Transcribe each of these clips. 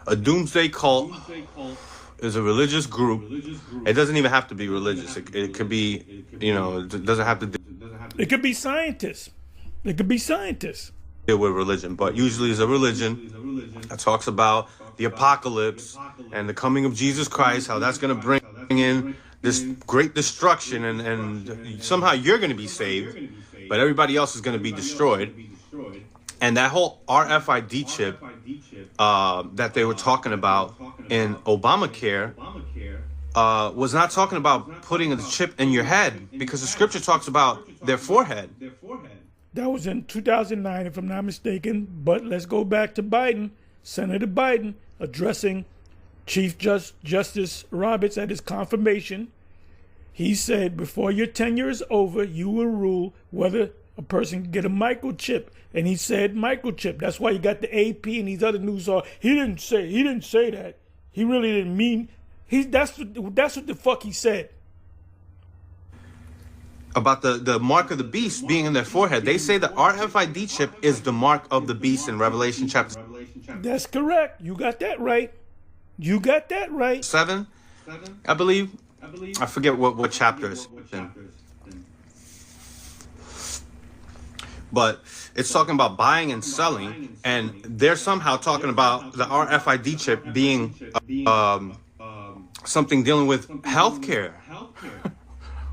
A doomsday cult is a religious group. It doesn't even have to be religious. It could be, it doesn't have to It could be scientists. It could be scientists. deal with religion, but usually it's a religion that talks about the apocalypse and the coming of Jesus Christ, how that's going to bring in this great destruction, and somehow you're going to be saved, but everybody else is going to be destroyed. And that whole RFID chip that they were talking about in Obamacare was not talking about putting a chip in your head, because the scripture talks about their forehead. That was in 2009, if I'm not mistaken. But let's go back to Biden, Senator Biden, addressing Chief Justice Roberts at his confirmation. He said, before your tenure is over, you will rule whether a person can get a microchip. And he said microchip. That's why you got the AP and these other news. He didn't say that. He really didn't mean. That's what the fuck he said. About the mark of the beast being in their forehead. They say the RFID chip is the mark of the beast in Revelation chapter. That's correct. You got that right. You got that right. 7, I believe. I forget what chapter it's in. But it's talking about buying and selling, and they're somehow talking about the RFID chip being something dealing with healthcare,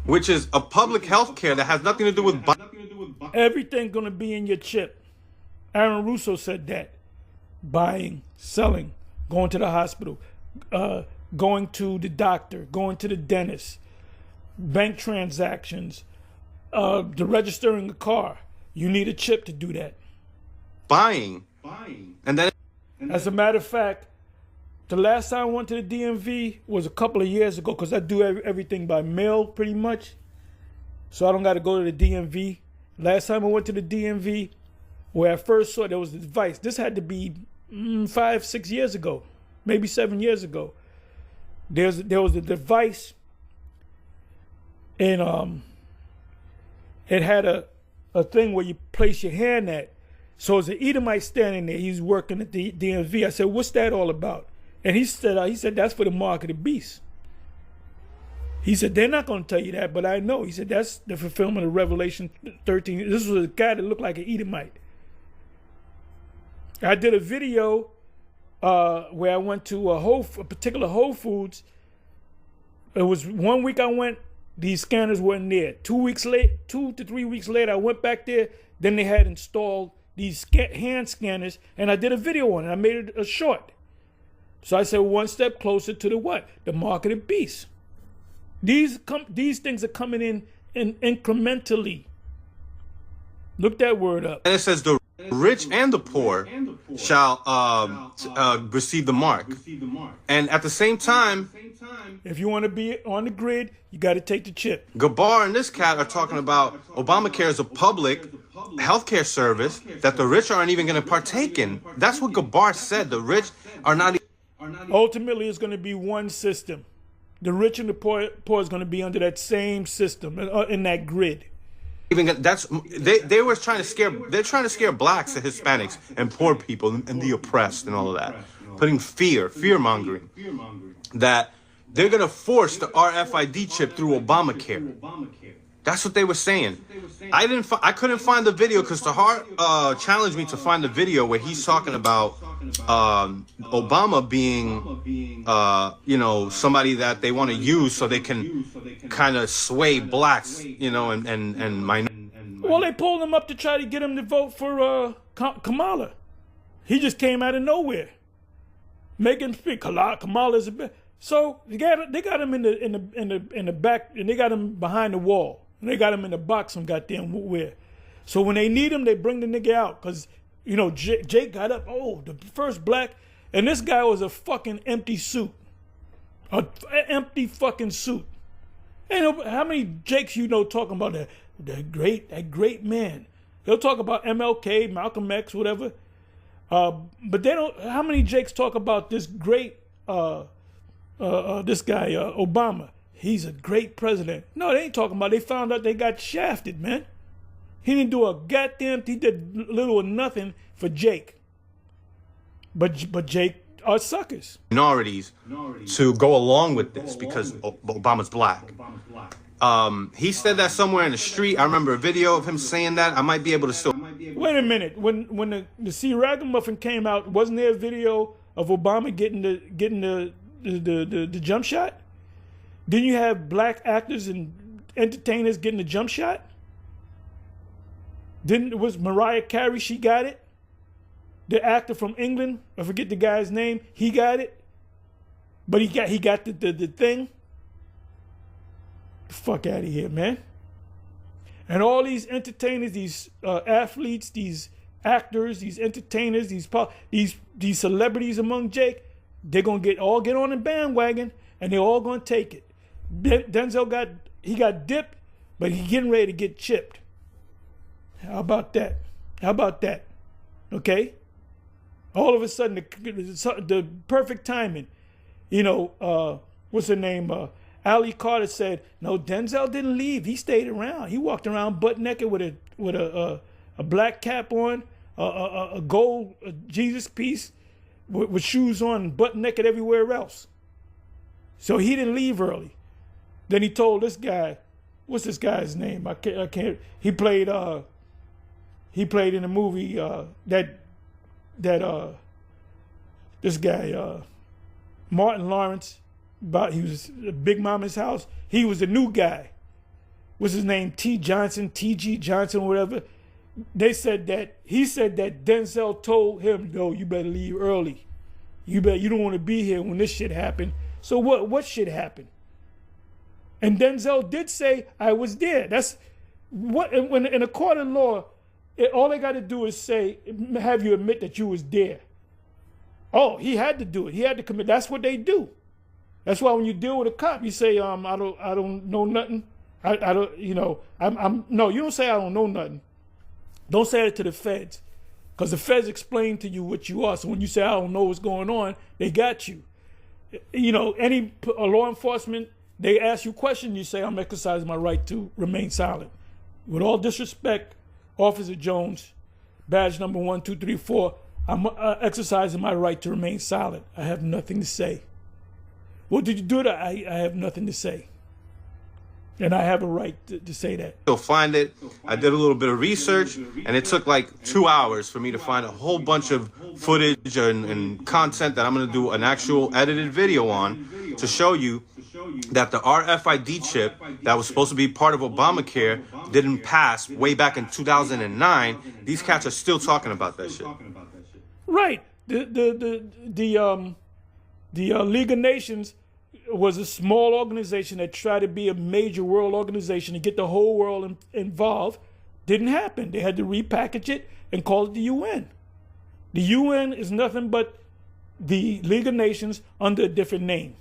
which is a public healthcare that has nothing to do with everything going to be in your chip. Aaron Russo said that. Buying, selling, going to the hospital, going to the doctor, going to the dentist, bank transactions, the registering a car. You need a chip to do that. Buying. And then, as a matter of fact, the last time I went to the DMV was a couple of years ago, because I do everything by mail pretty much. So I don't got to go to the DMV. Last time I went to the DMV, where I first saw there was the device. This had to be 5-6 years ago, maybe 7 years ago. There was a device, and it had a thing where you place your hand at. So as an Edomite standing there, he's working at the DMV. I said, "What's that all about?" And he said, "That's for the mark of the beast." He said, "They're not going to tell you that, but I know." He said, "That's the fulfillment of Revelation 13. This was a guy that looked like an Edomite. I did a video where I went to a particular Whole Foods. It was 1 week I went, these scanners weren't there. 2 to 3 weeks later, I went back there. Then they had installed these hand scanners, and I did a video on it. I made it a short. So I said, one step closer to the what? The mark of the beast. These things are coming in incrementally. Look that word up. And it says the rich and the poor shall receive the mark. And at the same time, if you want to be on the grid, you got to take the chip. Gabar and this cat are talking about Obamacare is a public healthcare service that the rich aren't even going to partake in. That's what Gabar said. The rich are not. Ultimately, it's going to be one system. The rich and the poor is going to be under that same system, in that grid. They were trying to scare. They're trying to scare blacks and Hispanics and poor people and the oppressed and all of that, putting fear mongering, that they're gonna force the RFID chip through Obamacare. That's what they were saying. I couldn't find the video because Tahar challenged me to find the video where he's talking about Obama being somebody that they want to use so they can kind of sway blacks, and minorities. Well, they pulled him up to try to get him to vote for Kamala. He just came out of nowhere, making Kamala's a bit. So they got him in the back, and they got him behind the wall. And they got him in the box some goddamn where. So when they need him, they bring the nigga out. Because, Jake got up, the first black. And this guy was a fucking empty suit. An empty fucking suit. And how many Jakes talking about that great man? They'll talk about MLK, Malcolm X, whatever. But they don't, how many Jakes talk about this great, this guy, Obama? He's a great president. No, they ain't talking about. They found out they got shafted, man. He didn't do a goddamn. He did little or nothing for Jake. But Jake are suckers. minorities to go along with this because Obama's black. He said that somewhere in the street. I remember a video of him saying that. I might be able to still. Wait a minute. When the C Ragamuffin came out, wasn't there a video of Obama getting the jump shot? Didn't you have black actors and entertainers getting the jump shot? Was Mariah Carey, she got it? The actor from England, I forget the guy's name, he got it. But he got the thing. The fuck out of here, man. And all these entertainers, these athletes, these actors, these entertainers, these celebrities among Jake, they're gonna get on the bandwagon and they're all gonna take it. Denzel got dipped, but he's getting ready to get chipped. How about that? Okay? All of a sudden, the perfect timing. You know, what's her name? Ali Carter said, no, Denzel didn't leave. He stayed around. He walked around butt naked with a black cap on, a gold Jesus piece with shoes on, butt naked everywhere else. So he didn't leave early. Then he told this guy, what's this guy's name? I can't. He played in a movie that this guy Martin Lawrence. He was Big Mama's House. He was the new guy. What's his name? T.G. Johnson, whatever. He said that Denzel told him, "No, you better leave early. You don't want to be here when this shit happened." So what shit happened? And Denzel did say, "I was there." That's what when in a court of law, all they got to do is have you admit that you was there. Oh, he had to do it. He had to commit. That's what they do. That's why when you deal with a cop, you say, I don't know nothing. I don't, no, you don't say I don't know nothing. Don't say it to the feds, because the feds explain to you what you are. So when you say I don't know what's going on, they got you. You know, any law enforcement, they ask you questions, you say I'm exercising my right to remain silent. With all disrespect, Officer Jones, badge number 1, 2, 3, 4. I'm exercising my right to remain silent. I have nothing to say. Well, did you do that? I have nothing to say. And I have a right to say that. You'll find it. I did a little bit of research, and it took like 2 hours for me to find a whole bunch of footage and content that I'm going to do an actual edited video on to show you that the RFID chip that was supposed to be part of Obamacare didn't pass way back in 2009. These cats are still talking about that shit. Right. The League of Nations was a small organization that tried to be a major world organization to get the whole world involved. Didn't happen. They had to repackage it and call it the UN. The UN is nothing but the League of Nations under a different name.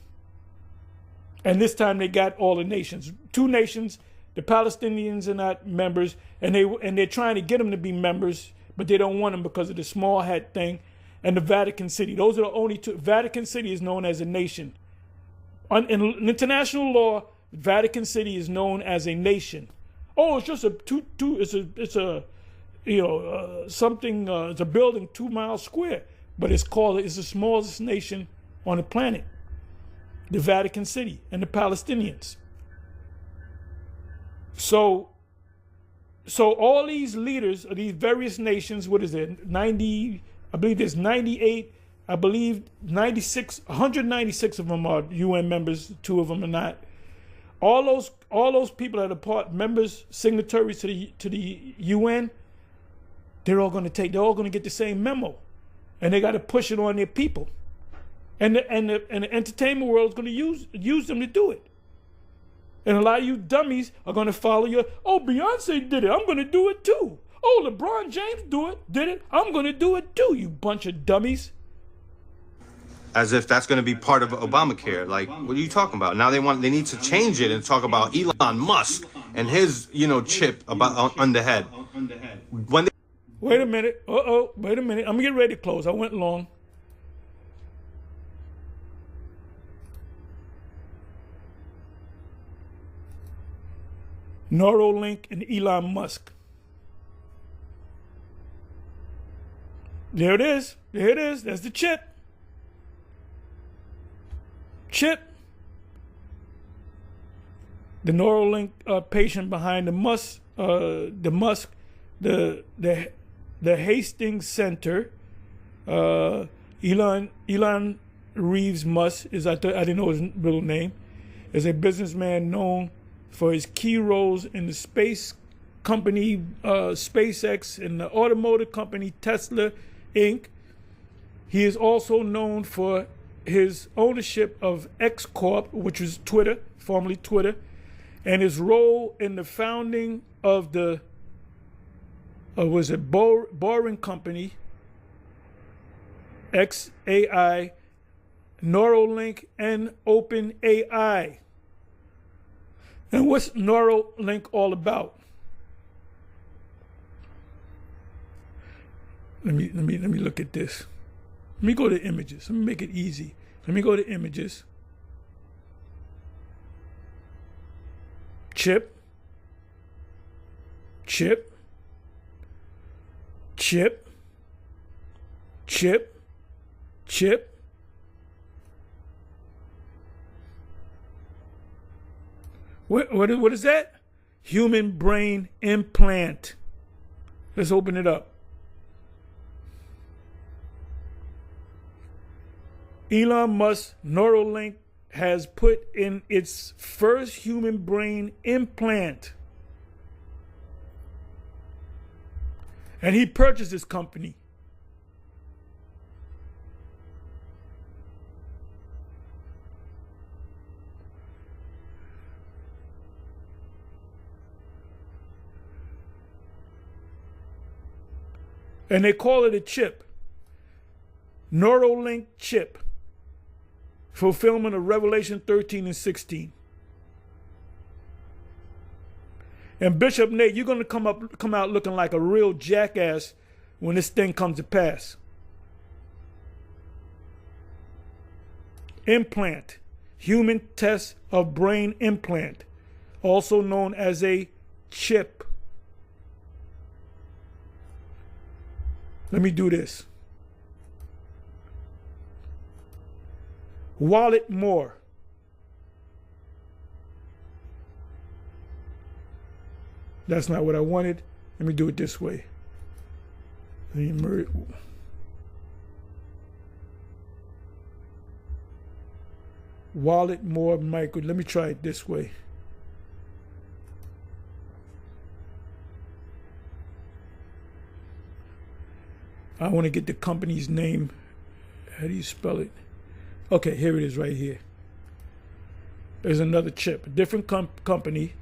And this time they got all the nations. 2 nations, the Palestinians are not members, and they're trying to get them to be members, but they don't want them because of the small hat thing and the Vatican City. Those are the only 2. Vatican City is known as a nation. In international law, Vatican City is known as a nation. Oh, it's just it's a building 2 miles square, but it's the smallest nation on the planet. The Vatican City and the Palestinians. So all these leaders of these various nations, what is it? 90, I believe there's 98. I believe 96, 196 of them are UN members. 2 of them are not. All those people that are members, signatories to the UN, they're all going to get the same memo, and they got to push it on their people, and the entertainment world is going to use them to do it. And a lot of you dummies are going to follow oh, Beyonce did it, I'm going to do it too. Oh, LeBron James did it, I'm going to do it too. You bunch of dummies. As if that's going to be part of Obamacare. Like, what are you talking about? Now they need to change it and talk about Elon Musk and his, chip on the head. Wait a minute. Wait a minute. I'm going to get ready to close. I went long. Neuralink and Elon Musk. There it is. There it is. That's the chip. Chip, the Neuralink patient behind the Hastings Center, Elon Reeves Musk I didn't know his real name, is a businessman known for his key roles in the space company SpaceX and the automotive company Tesla Inc. He is also known for his ownership of X Corp, which was Twitter, formerly Twitter, and his role in the founding of the Boring Company, XAI, Neuralink, and OpenAI. And what's Neuralink all about? Let me look at this. Let me go to images. Let me make it easy. Let me go to images. Chip. What is that? Human brain implant. Let's open it up. Elon Musk Neuralink has put in its first human brain implant. And he purchased this company. And they call it a chip. Neuralink chip. Fulfillment of Revelation 13 and 16. And Bishop Nate, you're going to come out looking like a real jackass when this thing comes to pass. Implant. Human test of brain implant. Also known as a chip. Let me do this. Wallet more. That's not what I wanted. Let me do it this way. Wallet more micro. Let me try it this way. I want to get the company's name. How do you spell it? Okay, here it is right here. There's another chip. A different company.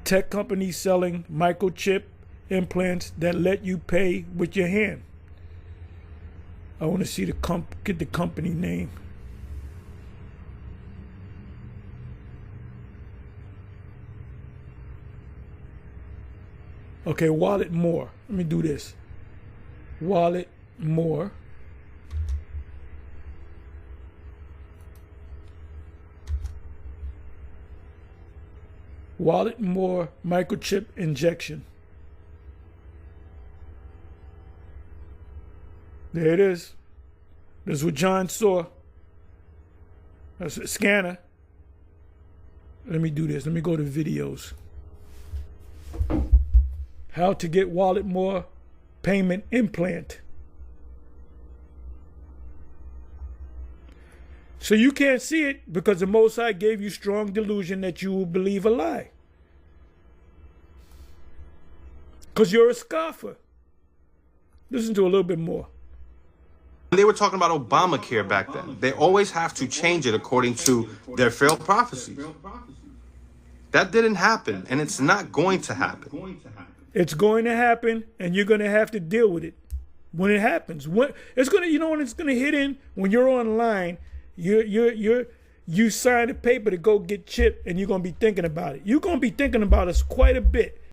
Tech company selling microchip implants that let you pay with your hand. I want to see get the company name. Okay, Wallet More. Let me do this. Wallet More. Wallet More microchip injection. There it is. This is what John saw. That's a scanner. Let me do this. Let me go to videos. How to get Wallet More payment implant. So you can't see it because the Most High gave you strong delusion that you will believe a lie. Because you're a scoffer. Listen to a little bit more. They were talking about Obamacare back then. They always have to change it according to their failed prophecies. That didn't happen, and it's not going to happen. It's going to happen, and you're going to have to deal with it when it happens. It's going to, when it's going to hit in when you're online. You sign a paper to go get chipped, and you're going to be thinking about it. You're going to be thinking about us quite a bit.